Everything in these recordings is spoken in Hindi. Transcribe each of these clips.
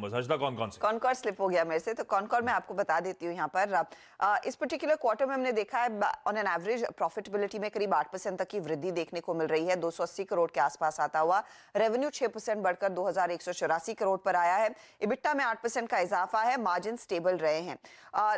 नंबर्स। हर्षदा, कौन कौन से? कॉनकॉर स्लिप हो गया मेरे से, तो कॉनकॉर मैं आपको बता देती हूँ यहाँ पर। इस पर्टिकुलर क्वार्टर में हमने देखा है ऑन एन एवरेज प्रॉफिटेबिलिटी में करीब 8% तक की वृद्धि देखने को मिल रही है, 280 करोड़ के आसपास आता हुआ। रेवेन्यू 6% बढ़कर 2184 करोड़ पर आया है। इबिट्टा में 8% का इजाफा है, मार्जिन स्टेबल रहे हैं।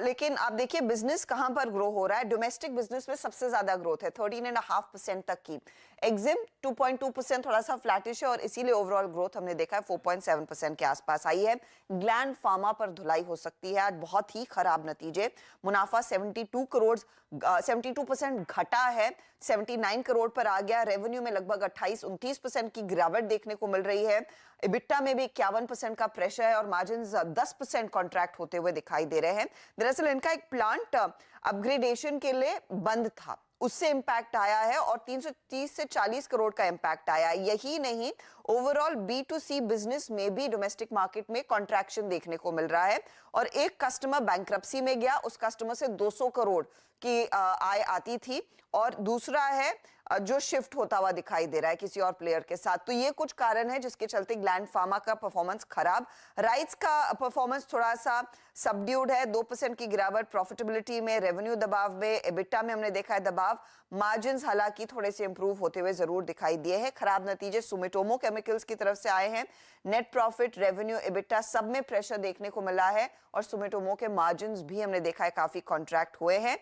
लेकिन आप देखिए बिजनेस कहाँ पर ग्रो हो रहा है। डोमेस्टिक बिजनेस में सबसे ज्यादा ग्रोथ है, 13.5% तक की। एग्जिम 2.2% थोड़ा सा फ्लैटिश है, और इसीलिए ओवरऑल ग्रोथ हमने देखा है 4.7% के आसपास आई है। ग्लैंड फार्मा पर धुलाई हो सकती है आज, बहुत ही खराब नतीजे। मुनाफा 72% घटा है, 79 करोड़ पर आ गया। रेवेन्यू में लगभग 28-29% की गिरावट देखने को मिल रही है। इबिट्टा में भी 51% का प्रेशर है, और मार्जिन 10% कॉन्ट्रैक्ट होते हुए दिखाई दे रहे हैं। दरअसल इनका एक प्लांट अपग्रेडेशन के लिए बंद था, उससे इंपैक्ट आया है, और 330 से 40 करोड़ का इंपैक्ट आया। यही नहीं, ओवरऑल B2C बिजनेस में भी डोमेस्टिक मार्केट में कॉन्ट्रैक्शन देखने को मिल रहा है, और एक कस्टमर बैंक्रप्सी में गया, उस कस्टमर से 200 करोड़ की आय आती थी, और दूसरा है जो शिफ्ट होता हुआ दिखाई दे रहा है किसी और प्लेयर के साथ। तो ये कुछ कारण है जिसके चलते ग्लैंड फार्मा का परफॉर्मेंस खराब। राइट्स का परफॉर्मेंस थोड़ा सा सबड्यूड है, 2% की गिरावट प्रॉफिटेबिलिटी में, रेवेन्यू दबाव में, एबिटा में हमने देखा है दबाव। मार्जिन्स हालांकि थोड़े से इंप्रूव होते हुए जरूर दिखाई दिए हैं। खराब नतीजे सुमिटोमो केमिकल्स की तरफ से आए हैं। नेट प्रॉफिट, रेवेन्यू, एबिटा सब में प्रेशर देखने को मिला है, और सुमिटोमो के मार्जिन्स भी हमने देखा है काफी कॉन्ट्रैक्ट हुए हैं।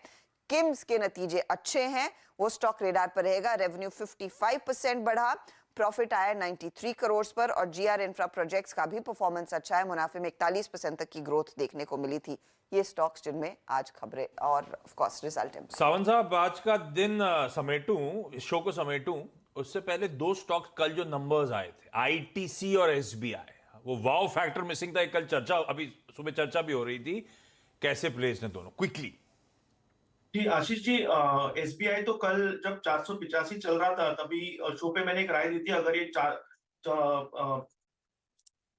किम्स के नतीजे अच्छे हैं, वो स्टॉक रेडार पर रहेगा। रेवेन्यू 55% बढ़ा, प्रॉफिट आया 93 करोड़ पर, और जीआर इंफ्रा प्रोजेक्ट्स का भी परफॉर्मेंस अच्छा है, मुनाफे में 41% तक की ग्रोथ देखने को मिली थी। ये स्टॉक्स जिनमें आज खबरें और ऑफ कोर्स रिजल्ट है। सावंत साहब, आज का दिन समेटूं, इस शो को समेटूं, उससे पहले दो स्टॉक्स कल जो नंबर्स आए थे, आईटीसी और एसबीआई, वो वाव फैक्टर मिसिंग था। एक कल चर्चा, अभी सुबह चर्चा भी हो रही थी, कैसे प्लेस ने दोनों क्विकली? जी आशीष जी, एसबीआई तो कल जब 485 चल रहा था तभी शो पे मैंने एक राय दी थी, अगर ये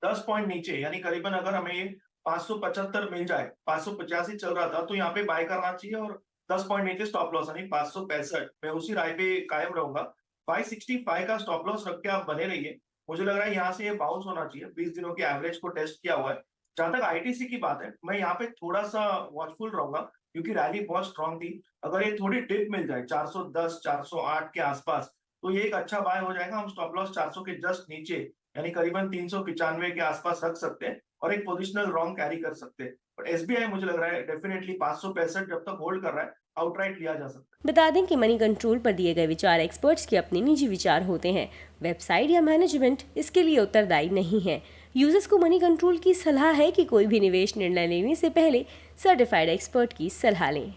10 पॉइंट नीचे, यानी करीबन अगर हमें ये 575 मिल जाए, 585 चल रहा था, तो यहाँ पे बाय करना चाहिए, और 10 पॉइंट नीचे स्टॉप लॉस, यानी 565। मैं उसी राय पे कायम रहूंगा। 565 का स्टॉप लॉस रख के आप बने रहिए। मुझे लग रहा है यहाँ से ये बाउंस होना चाहिए, 20 दिनों की एवरेज को टेस्ट किया हुआ है। जहां तक आईटीसी की बात है, मैं यहाँ पे थोड़ा सा वॉचफुल रहूंगा, क्योंकि रैली बहुत स्ट्रांग थी। अगर ये थोड़ी डिप मिल जाए 410 408 के आसपास, तो ये एक अच्छा बाय हो जाएगा। हम स्टॉप लॉस 400 के जस्ट नीचे, यानी करीबन 395 के आसपास रख सकते हैं, और एक पोजिशनल रॉन्ग कैरी कर सकते हैं। बट एसबीआई मुझे लग रहा है डेफिनेटली 565 जब तक होल्ड कर रहा है, आउटराइट लिया जा सकता है। बता दें कि मनी कंट्रोल पर दिए गए विचार एक्सपर्ट्स के अपने निजी विचार होते हैं। वेबसाइट या मैनेजमेंट इसके लिए उत्तरदायी नहीं है। यूजर्स को मनी कंट्रोल की सलाह है कि कोई भी निवेश निर्णय लेने से पहले सर्टिफाइड एक्सपर्ट की सलाह लें।